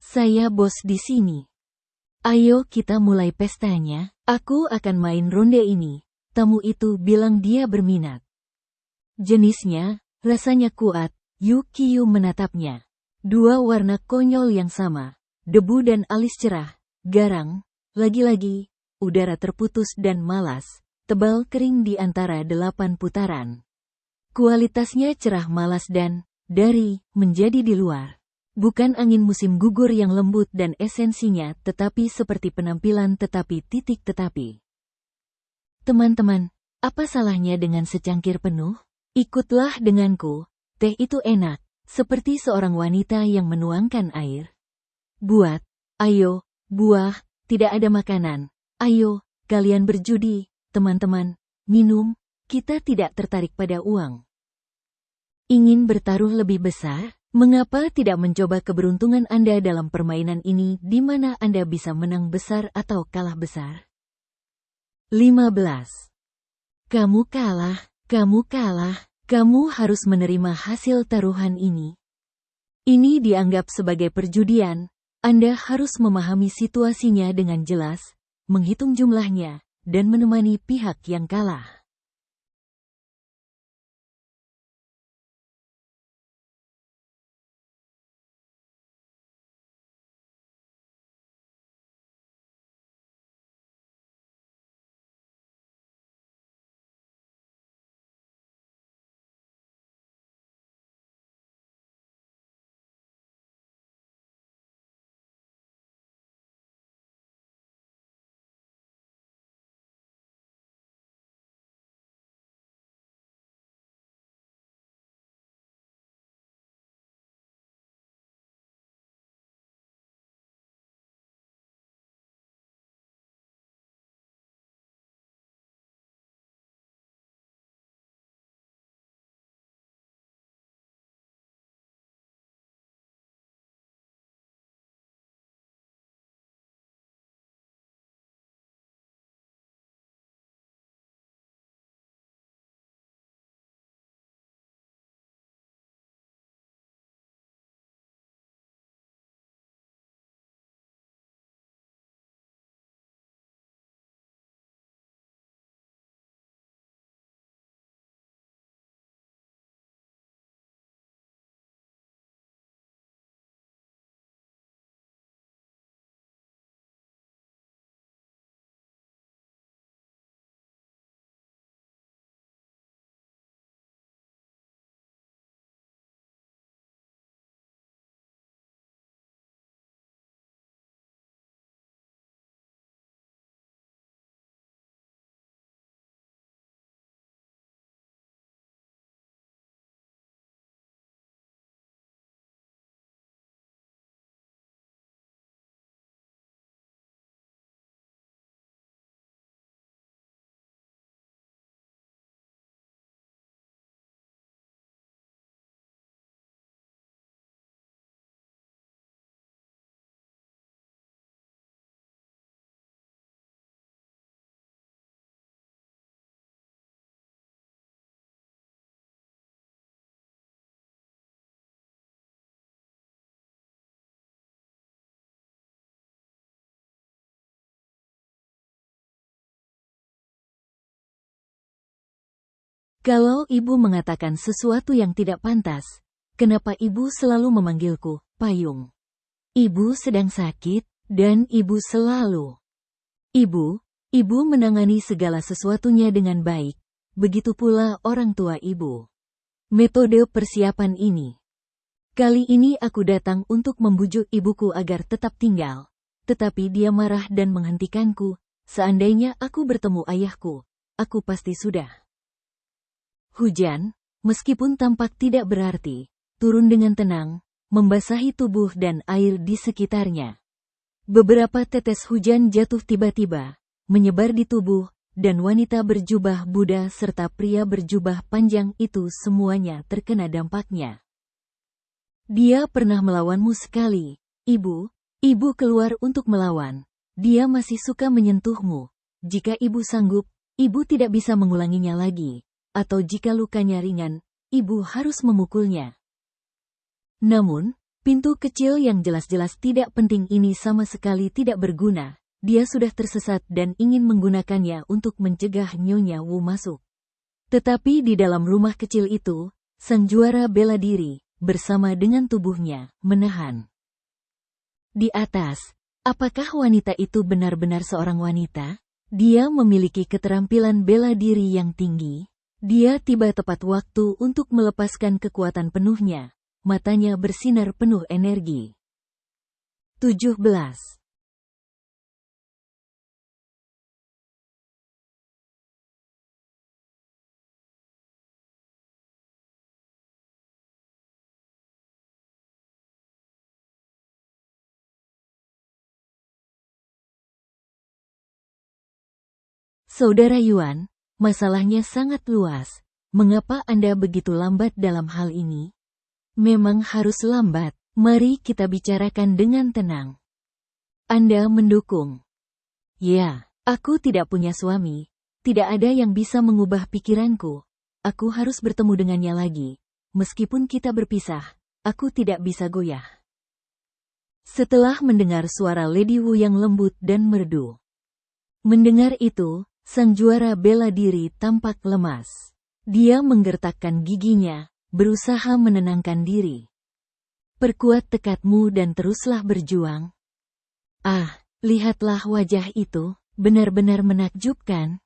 Saya bos di sini. Ayo kita mulai pestanya, aku akan main ronde ini. Tamu itu bilang dia berminat. Jenisnya, rasanya kuat, Yukiyu menatapnya. Dua warna konyol yang sama, debu dan alis cerah, garang, lagi-lagi, udara terputus dan malas, tebal kering di antara 8 putaran. Kualitasnya cerah malas dan, dari, menjadi di luar. Bukan angin musim gugur yang lembut dan esensinya tetapi seperti penampilan tetapi titik tetapi. Teman-teman, apa salahnya dengan secangkir penuh? Ikutlah denganku, teh itu enak, seperti seorang wanita yang menuangkan air. Buat, ayo, buah, tidak ada makanan. Ayo, kalian berjudi, teman-teman, minum, kita tidak tertarik pada uang. Ingin bertaruh lebih besar? Mengapa tidak mencoba keberuntungan Anda dalam permainan ini di mana Anda bisa menang besar atau kalah besar? 15. Kamu kalah, kamu harus menerima hasil taruhan ini. Ini dianggap sebagai perjudian, Anda harus memahami situasinya dengan jelas, menghitung jumlahnya, dan menemani pihak yang kalah. Kalau ibu mengatakan sesuatu yang tidak pantas, kenapa ibu selalu memanggilku payung? Ibu sedang sakit, dan ibu selalu. Ibu menangani segala sesuatunya dengan baik, begitu pula orang tua ibu. Metode persiapan ini. Kali ini aku datang untuk membujuk ibuku agar tetap tinggal, tetapi dia marah dan menghentikanku. Seandainya aku bertemu ayahku, aku pasti sudah. Hujan, meskipun tampak tidak berarti, turun dengan tenang, membasahi tubuh dan air di sekitarnya. Beberapa tetes hujan jatuh tiba-tiba, menyebar di tubuh, dan wanita berjubah Buddha serta pria berjubah panjang itu semuanya terkena dampaknya. Dia pernah melawanmu sekali, ibu. Ibu keluar untuk melawan. Dia masih suka menyentuhmu. Jika ibu sanggup, ibu tidak bisa mengulanginya lagi. Atau jika lukanya ringan, ibu harus memukulnya. Namun, Pintu kecil yang jelas-jelas tidak penting ini sama sekali tidak berguna. Dia sudah tersesat dan ingin menggunakannya untuk mencegah Nyonya Wu masuk. Tetapi di dalam rumah kecil itu, sang juara bela diri, bersama dengan tubuhnya, menahan. Di atas, apakah wanita itu benar-benar seorang wanita? Dia memiliki keterampilan bela diri yang tinggi. Dia tiba tepat waktu untuk melepaskan kekuatan penuhnya. Matanya bersinar penuh energi. 17. Saudara Yuan, masalahnya sangat luas. Mengapa Anda begitu lambat dalam hal ini? Memang harus lambat. Mari kita bicarakan dengan tenang. Anda mendukung. Ya, aku tidak punya suami. Tidak ada yang bisa mengubah pikiranku. Aku harus bertemu dengannya lagi. Meskipun kita berpisah, aku tidak bisa goyah. Setelah mendengar suara Lady Wu yang lembut dan merdu. Mendengar itu, sang juara bela diri tampak lemas. Dia menggertakkan giginya, berusaha menenangkan diri. Perkuat tekadmu dan teruslah berjuang. Ah, lihatlah wajah itu, benar-benar menakjubkan.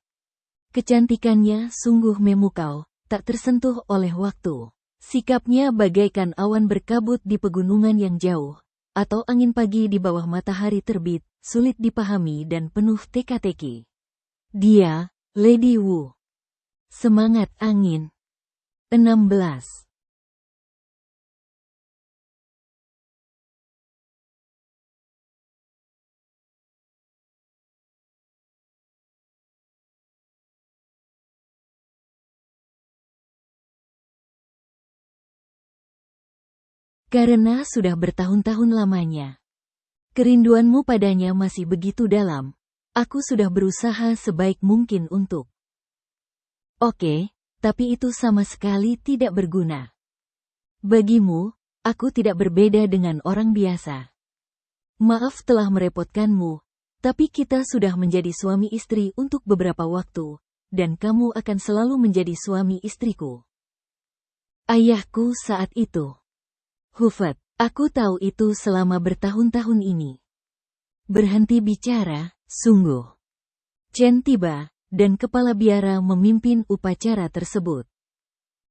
Kecantikannya sungguh memukau, tak tersentuh oleh waktu. Sikapnya bagaikan awan berkabut di pegunungan yang jauh, atau angin pagi di bawah matahari terbit, sulit dipahami dan penuh teka-teki. Dia, Lady Wu. Semangat angin. 16. Karena sudah bertahun-tahun lamanya. Kerinduanmu padanya masih begitu dalam. Aku sudah berusaha sebaik mungkin untuk. Oke, tapi itu sama sekali tidak berguna. Bagimu, aku tidak berbeda dengan orang biasa. Maaf telah merepotkanmu, tapi kita sudah menjadi suami istri untuk beberapa waktu, dan kamu akan selalu menjadi suami istriku. Ayahku saat itu. Hufat, aku tahu itu selama bertahun-tahun ini. Berhenti bicara, sungguh. Chen tiba, dan kepala biara memimpin upacara tersebut.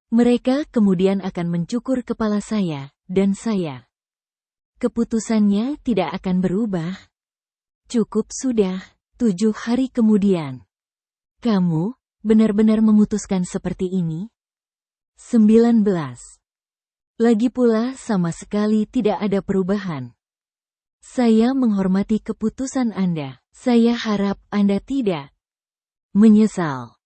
Mereka kemudian akan mencukur kepala saya, dan saya. Keputusannya tidak akan berubah. Cukup sudah, 7 hari kemudian. Kamu, benar-benar memutuskan seperti ini? 19. Lagi pula sama sekali tidak ada perubahan. Saya menghormati keputusan Anda. Saya harap Anda tidak menyesal.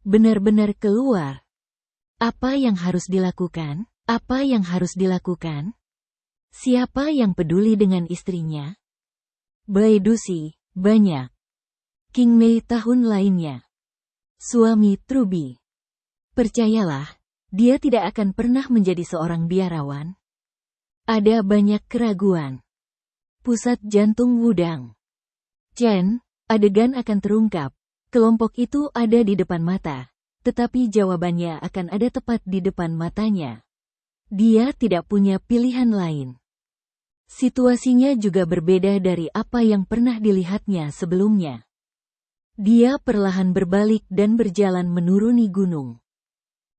Benar-benar keluar. Apa yang harus dilakukan? Apa yang harus dilakukan? Siapa yang peduli dengan istrinya? Bai Dusi, banyak. King Mei tahun lainnya. Suami Truby. Percayalah, dia tidak akan pernah menjadi seorang biarawan. Ada banyak keraguan. Pusat jantung Wudang. Chen, adegan akan terungkap. Kelompok itu ada di depan mata, tetapi jawabannya akan ada tepat di depan matanya. Dia tidak punya pilihan lain. Situasinya juga berbeda dari apa yang pernah dilihatnya sebelumnya. Dia perlahan berbalik dan berjalan menuruni gunung.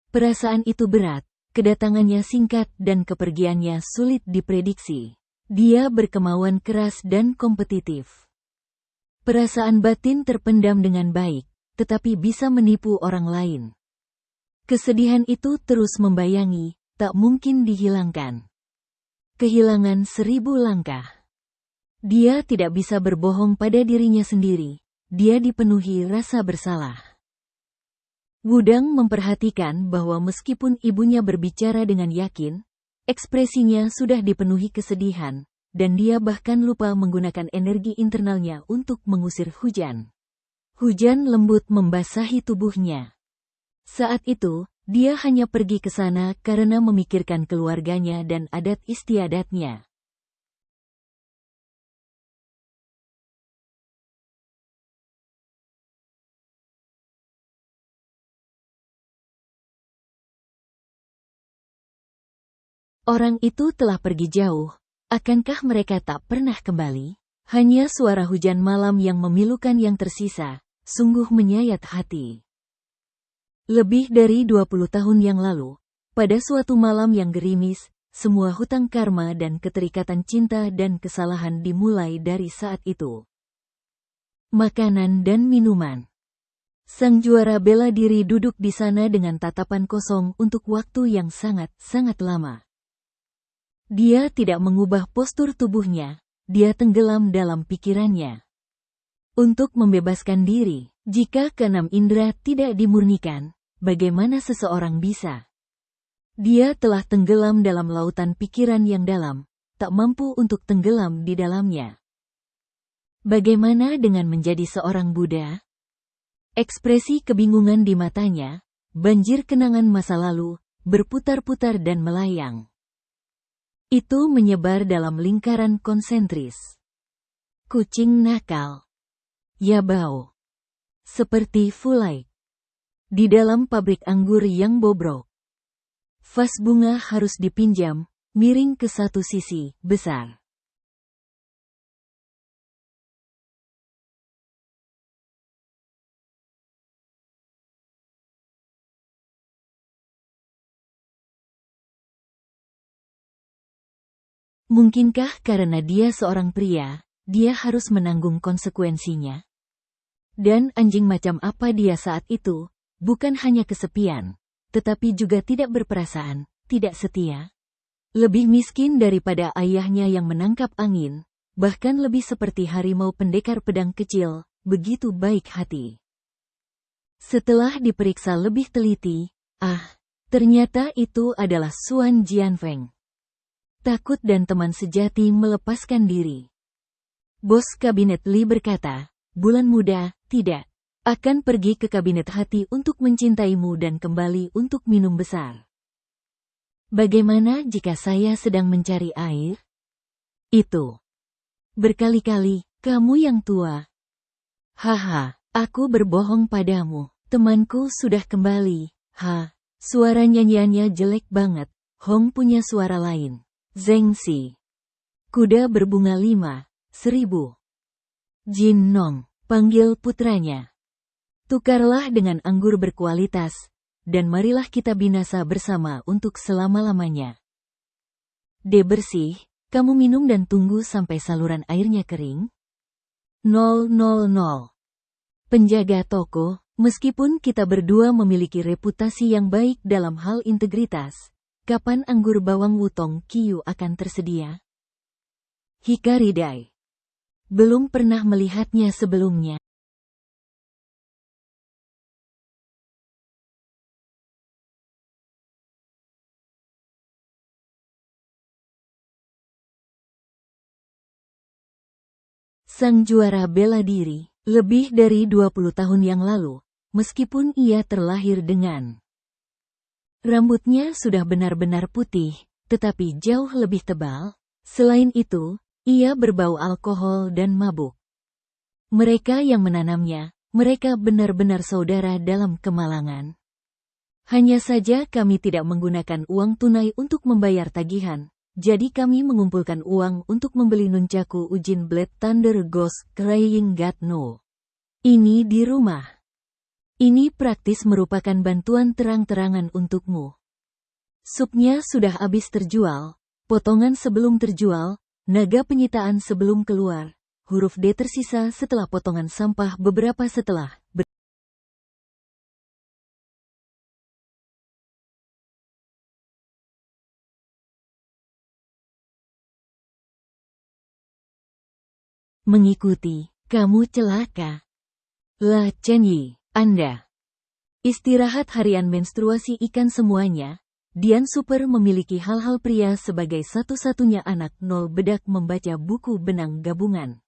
Perasaan itu berat, kedatangannya singkat dan kepergiannya sulit diprediksi. Dia berkemauan keras dan kompetitif. Perasaan batin terpendam dengan baik, tetapi bisa menipu orang lain. Kesedihan itu terus membayangi, tak mungkin dihilangkan. Kehilangan 1000 langkah. Dia tidak bisa berbohong pada dirinya sendiri. Dia dipenuhi rasa bersalah. Wudang memperhatikan bahwa meskipun ibunya berbicara dengan yakin, ekspresinya sudah dipenuhi kesedihan, dan dia bahkan lupa menggunakan energi internalnya untuk mengusir hujan. Hujan lembut membasahi tubuhnya. Saat itu, dia hanya pergi ke sana karena memikirkan keluarganya dan adat istiadatnya. Orang itu telah pergi jauh. Akankah mereka tak pernah kembali? Hanya suara hujan malam yang memilukan yang tersisa, sungguh menyayat hati. Lebih dari 20 tahun yang lalu, pada suatu malam yang gerimis, semua hutang karma dan keterikatan cinta dan kesalahan dimulai dari saat itu. Makanan dan minuman. Sang juara bela diri duduk di sana dengan tatapan kosong untuk waktu yang sangat-sangat lama. Dia tidak mengubah postur tubuhnya, dia tenggelam dalam pikirannya. Untuk membebaskan diri, jika keenam indera tidak dimurnikan, bagaimana seseorang bisa? Dia telah tenggelam dalam lautan pikiran yang dalam, tak mampu untuk tenggelam di dalamnya. Bagaimana dengan menjadi seorang Buddha? Ekspresi kebingungan di matanya, banjir kenangan masa lalu, berputar-putar dan melayang. Itu menyebar dalam lingkaran konsentris. Kucing nakal. Yabao. Seperti Fulai. Di dalam pabrik anggur yang bobrok. Vas bunga harus dipinjam, miring ke satu sisi, besar. Mungkinkah karena dia seorang pria, dia harus menanggung konsekuensinya? Dan anjing macam apa dia saat itu, bukan hanya kesepian, tetapi juga tidak berperasaan, tidak setia. Lebih miskin daripada ayahnya yang menangkap angin, bahkan lebih seperti harimau pendekar pedang kecil, begitu baik hati. Setelah diperiksa lebih teliti, ternyata itu adalah Xuan Jianfeng. Takut dan teman sejati melepaskan diri. Bos kabinet Li berkata, bulan muda, tidak. Akan pergi ke kabinet hati untuk mencintaimu dan kembali untuk minum besar. Bagaimana jika saya sedang mencari air? Itu. Berkali-kali, kamu yang tua. Haha, aku berbohong padamu. Temanku sudah kembali. Suara nyanyiannya jelek banget. Hong punya suara lain. Zhengxi. Kuda berbunga 5.000. Jin Nong, panggil putranya. Tukarlah dengan anggur berkualitas, dan marilah kita binasa bersama untuk selama-lamanya. Bersih, kamu minum dan tunggu sampai saluran airnya kering. 000. Penjaga toko, meskipun kita berdua memiliki reputasi yang baik dalam hal integritas, kapan anggur bawang wutong Kiyu akan tersedia? Hikaridai. Belum pernah melihatnya sebelumnya. Sang juara bela diri, lebih dari 20 tahun yang lalu, meskipun ia terlahir dengan rambutnya sudah benar-benar putih, tetapi jauh lebih tebal. Selain itu, ia berbau alkohol dan mabuk. Mereka yang menanamnya, mereka benar-benar saudara dalam kemalangan. Hanya saja kami tidak menggunakan uang tunai untuk membayar tagihan, jadi kami mengumpulkan uang untuk membeli nunchaku Ujin Blade Thunder Ghost Crying God No. Ini di rumah. Ini praktis merupakan bantuan terang-terangan untukmu. Supnya sudah habis terjual, potongan sebelum terjual, naga penyitaan sebelum keluar, huruf D tersisa setelah potongan sampah beberapa setelah. Mengikuti, kamu celaka. La Chenyi, Anda. Istirahat harian menstruasi ikan semuanya. Dian Super memiliki hal-hal pria sebagai satu-satunya anak nol bedak membaca buku benang gabungan.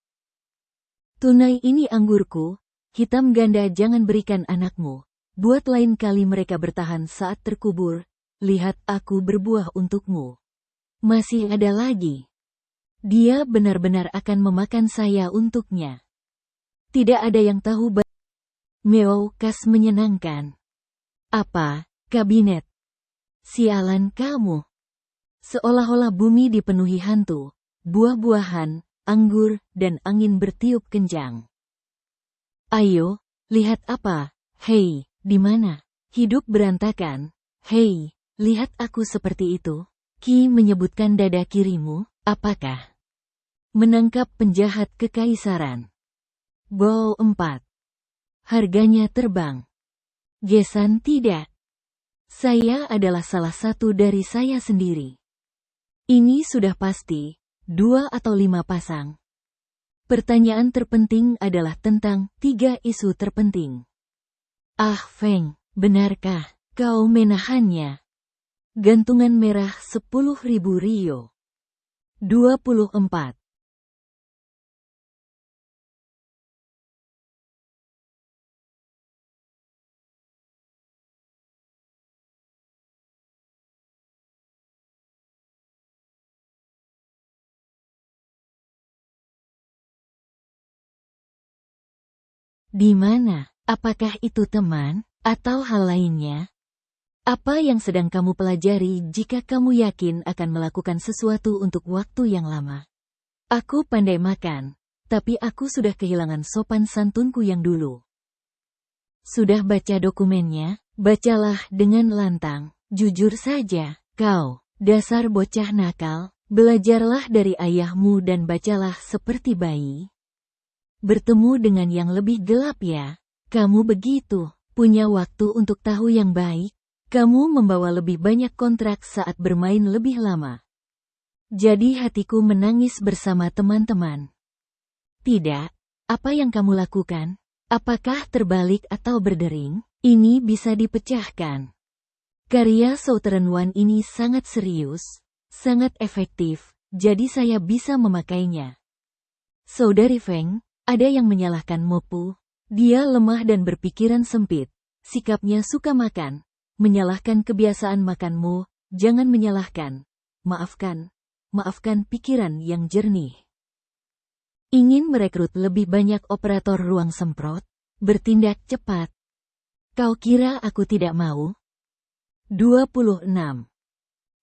Tunai ini anggurku, hitam ganda jangan berikan anakmu. Buat lain kali mereka bertahan saat terkubur. Lihat aku berbuah untukmu. Masih ada lagi. Dia benar-benar akan memakan saya untuknya. Tidak ada yang tahu. Meow kas menyenangkan. Apa, kabinet? Sialan kamu. Seolah-olah bumi dipenuhi hantu, buah-buahan, anggur, dan angin bertiup kencang. Ayo, lihat apa? Hei, di mana? Hidup berantakan. Hei, lihat aku seperti itu. Ki menyebutkan dada kirimu, apakah? Menangkap penjahat kekaisaran. Bow 4. Harganya terbang. Gesan tidak. Saya adalah salah satu dari saya sendiri. Ini sudah pasti, 2 atau 5 pasang. Pertanyaan terpenting adalah tentang 3 isu terpenting. Ah Feng, benarkah kau menahannya? Gantungan merah 10.000 Rio. 24. Di mana? Apakah itu teman, atau hal lainnya? Apa yang sedang kamu pelajari jika kamu yakin akan melakukan sesuatu untuk waktu yang lama? Aku pandai makan, tapi aku sudah kehilangan sopan santunku yang dulu. Sudah baca dokumennya? Bacalah dengan lantang. Jujur saja, kau, dasar bocah nakal, belajarlah dari ayahmu dan bacalah seperti bayi. Bertemu dengan yang lebih gelap ya. Kamu begitu, punya waktu untuk tahu yang baik. Kamu membawa lebih banyak kontrak saat bermain lebih lama. Jadi hatiku menangis bersama teman-teman. Tidak, apa yang kamu lakukan? Apakah terbalik atau berdering? Ini bisa dipecahkan. Karya Southern One ini sangat serius, sangat efektif, jadi saya bisa memakainya. Saudari Feng, ada yang menyalahkan Mopu. Dia lemah dan berpikiran sempit. Sikapnya suka makan. Menyalahkan kebiasaan makanmu, jangan menyalahkan. Maafkan. Maafkan pikiran yang jernih. Ingin merekrut lebih banyak operator ruang semprot? Bertindak cepat. Kau kira aku tidak mau? 26.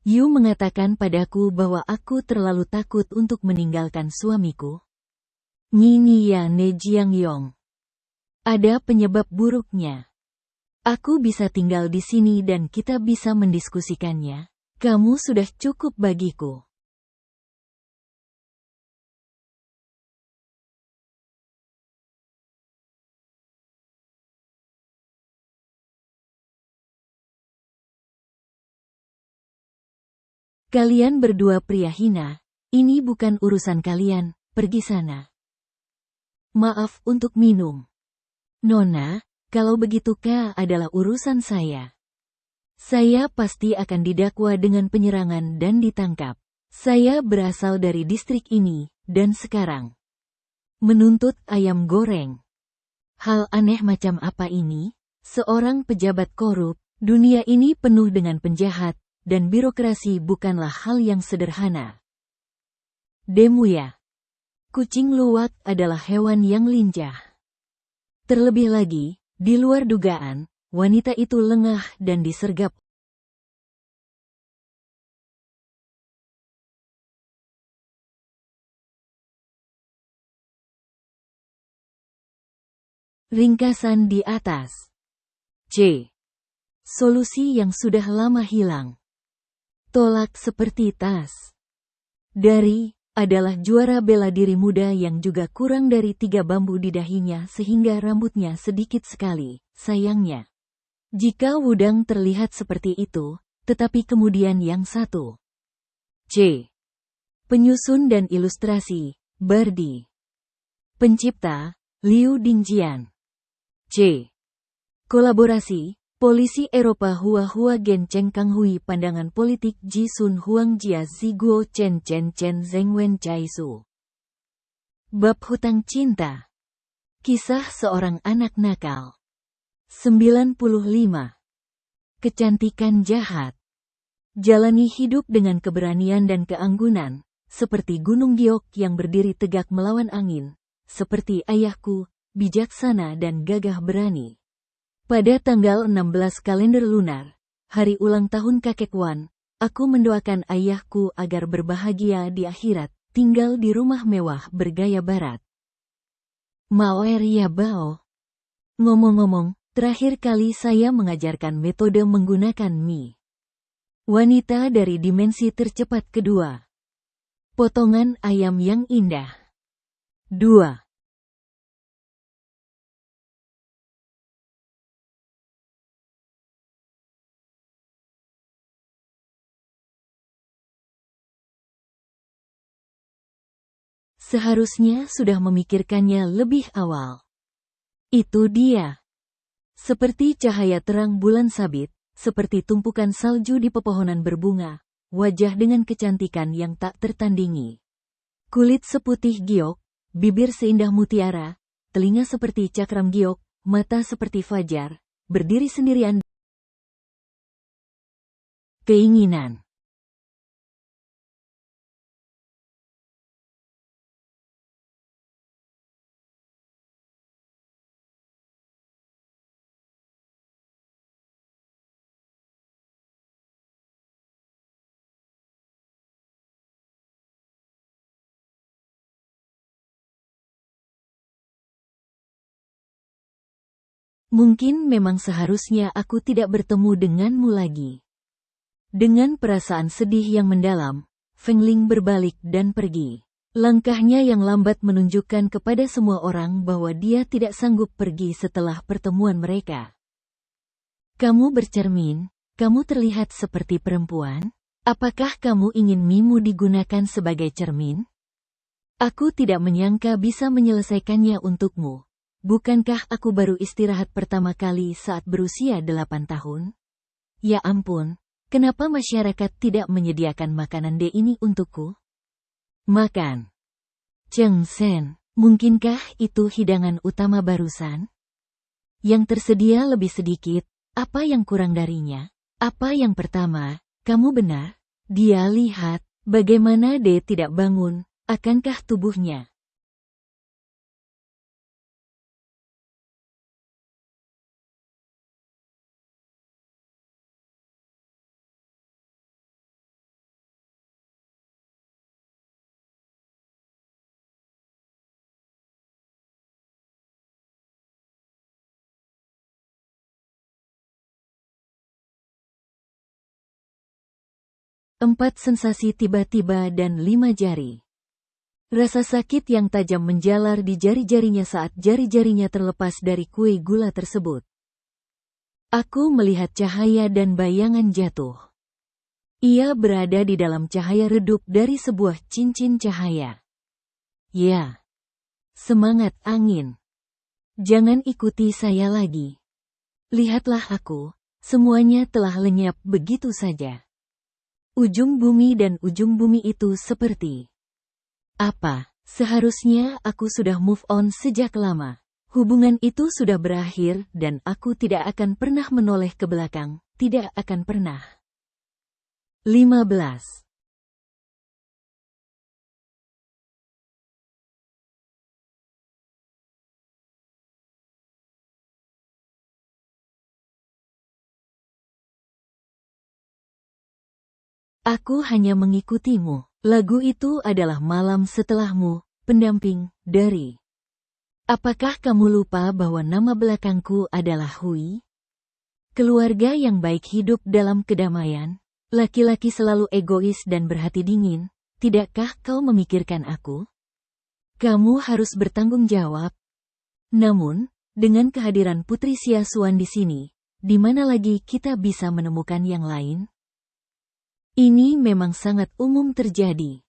Yu mengatakan padaku bahwa aku terlalu takut untuk meninggalkan suamiku. Nini ya ne Jiang Yong. Ada penyebab buruknya. Aku bisa tinggal di sini dan kita bisa mendiskusikannya. Kamu sudah cukup bagiku. Kalian berdua pria hina. Ini bukan urusan kalian, pergi sana. Maaf untuk minum. Nona, kalau begitu K adalah urusan saya. Saya pasti akan didakwa dengan penyerangan dan ditangkap. Saya berasal dari distrik ini, dan sekarang menuntut ayam goreng. Hal aneh macam apa ini? Seorang pejabat korup, dunia ini penuh dengan penjahat, dan birokrasi bukanlah hal yang sederhana. Demuya. Kucing luwak adalah hewan yang lincah. Terlebih lagi, di luar dugaan, wanita itu lengah dan disergap. Ringkasan di atas. C. Solusi yang sudah lama hilang. Tolak seperti tas. Dari adalah juara bela diri muda yang juga kurang dari 3 bambu di dahinya sehingga rambutnya sedikit sekali, sayangnya. Jika Wudang terlihat seperti itu, tetapi kemudian yang satu. C. Penyusun dan ilustrasi, Bardi. Pencipta, Liu Dingjian. C. Kolaborasi, Polisi Eropa Hua Gen Cheng Kang Hui pandangan politik Ji Sun Huang Jia Ziguo Chen Chen Chen Zeng Wen Chai Su. Bab Hutang Cinta. Kisah seorang anak nakal. 95. Kecantikan jahat. Jalani hidup dengan keberanian dan keanggunan, seperti Gunung Giok yang berdiri tegak melawan angin, seperti ayahku, bijaksana dan gagah berani. Pada tanggal 16 kalender lunar, hari ulang tahun kakek Wan, aku mendoakan ayahku agar berbahagia di akhirat, tinggal di rumah mewah bergaya barat. Maoer ya Bao. Ngomong-ngomong, terakhir kali saya mengajarkan metode menggunakan mie. Wanita dari dimensi tercepat kedua. Potongan ayam yang indah. 2. Seharusnya sudah memikirkannya lebih awal. Itu dia. Seperti cahaya terang bulan sabit, seperti tumpukan salju di pepohonan berbunga, wajah dengan kecantikan yang tak tertandingi. Kulit seputih giok, bibir seindah mutiara, telinga seperti cakram giok, mata seperti fajar, berdiri sendirian. Keinginan. Mungkin memang seharusnya aku tidak bertemu denganmu lagi. Dengan perasaan sedih yang mendalam, Feng Ling berbalik dan pergi. Langkahnya yang lambat menunjukkan kepada semua orang bahwa dia tidak sanggup pergi setelah pertemuan mereka. Kamu bercermin, kamu terlihat seperti perempuan. Apakah kamu ingin mimu digunakan sebagai cermin? Aku tidak menyangka bisa menyelesaikannya untukmu. Bukankah aku baru istirahat pertama kali saat berusia 8 tahun? Ya ampun, kenapa masyarakat tidak menyediakan makanan ini untukku? Makan. Cheng Sen, mungkinkah itu hidangan utama barusan? Yang tersedia lebih sedikit, apa yang kurang darinya? Apa yang pertama, kamu benar? Dia lihat, bagaimana dia tidak bangun, akankah tubuhnya? Empat sensasi tiba-tiba dan 5 jari. Rasa sakit yang tajam menjalar di jari-jarinya saat jari-jarinya terlepas dari kue gula tersebut. Aku melihat cahaya dan bayangan jatuh. Ia berada di dalam cahaya redup dari sebuah cincin cahaya. Ya. Semangat angin. Jangan ikuti saya lagi. Lihatlah aku, semuanya telah lenyap begitu saja. Ujung bumi dan ujung bumi itu seperti apa? Seharusnya aku sudah move on sejak lama. Hubungan itu sudah berakhir dan aku tidak akan pernah menoleh ke belakang, tidak akan pernah. 15. Aku hanya mengikutimu. Lagu itu adalah malam setelahmu, pendamping, dari. Apakah kamu lupa bahwa nama belakangku adalah Hui? Keluarga yang baik hidup dalam kedamaian. Laki-laki selalu egois dan berhati dingin. Tidakkah kau memikirkan aku? Kamu harus bertanggung jawab. Namun, dengan kehadiran Putri Xia Xuan di sini, di mana lagi kita bisa menemukan yang lain? Ini memang sangat umum terjadi.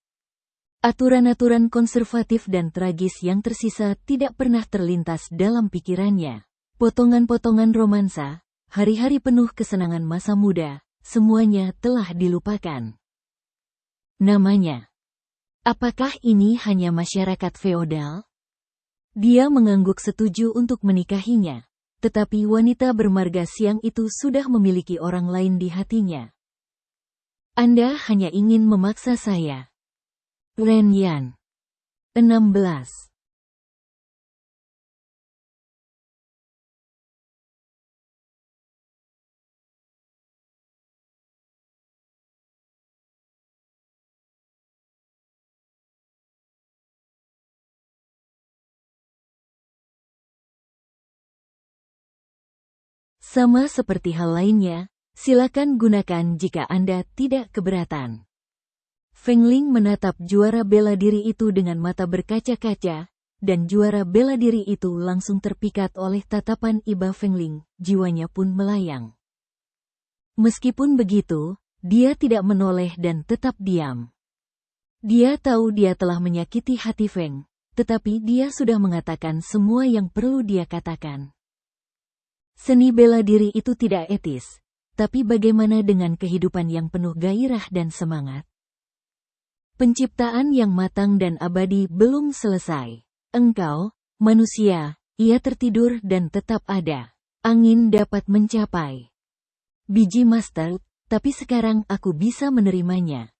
Aturan-aturan konservatif dan tragis yang tersisa tidak pernah terlintas dalam pikirannya. Potongan-potongan romansa, hari-hari penuh kesenangan masa muda, semuanya telah dilupakan. Namanya. Apakah ini hanya masyarakat feodal? Dia mengangguk setuju untuk menikahinya. Tetapi wanita bermarga siang itu sudah memiliki orang lain di hatinya. Anda hanya ingin memaksa saya. Ren Yan. 16. Sama seperti hal lainnya, silakan gunakan jika Anda tidak keberatan. Feng Ling menatap juara bela diri itu dengan mata berkaca-kaca, dan juara bela diri itu langsung terpikat oleh tatapan iba Feng Ling, jiwanya pun melayang. Meskipun begitu, dia tidak menoleh dan tetap diam. Dia tahu dia telah menyakiti hati Feng, tetapi dia sudah mengatakan semua yang perlu dia katakan. Seni bela diri itu tidak etis, tapi bagaimana dengan kehidupan yang penuh gairah dan semangat? Penciptaan yang matang dan abadi belum selesai. Engkau, manusia, ia tertidur dan tetap ada. Angin dapat mencapai biji mustard, tapi sekarang aku bisa menerimanya.